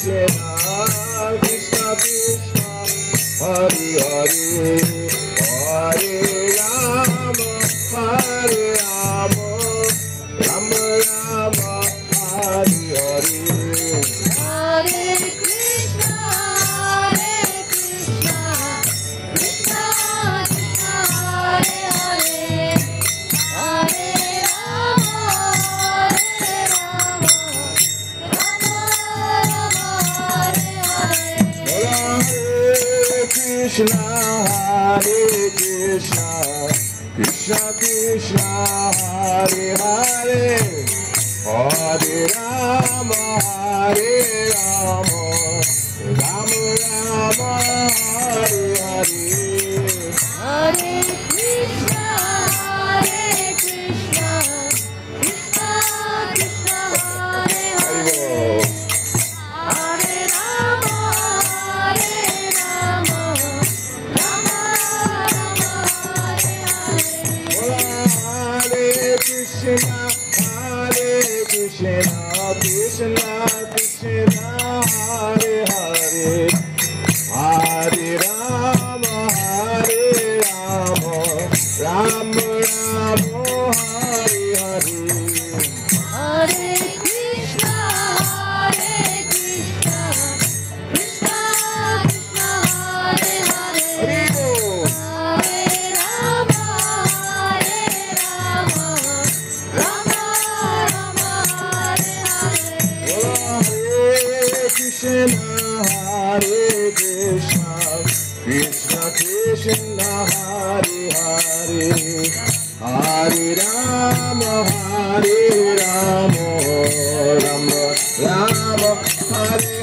Krishna Krishna Hare Hare Hare Rama Hare Rama Rama Rama Hare Hare Hare Krishna Krishna Krishna Hare Hare Hare Rama Rama Rama Hare Hare Krishna Hare Krishna Krishna Krishna Hare Hare Hare Rama Rama Rama Hare Hare Hare Krishna Krishna Krishna Krishna Hare Hare Hare Rama Rama Rama Hare Hare Hare Krishna Krishna Krishna Hare Hare Hare Rama Rama Rama Hare Hare Hare Krishna Krishna Krishna Krishna Hare Hare Hare Bol. Hare Rama Rama Rama Hare Hare Hare Krishna Krishna Krishna Hare Hare Hare Rama Rama Rama Hare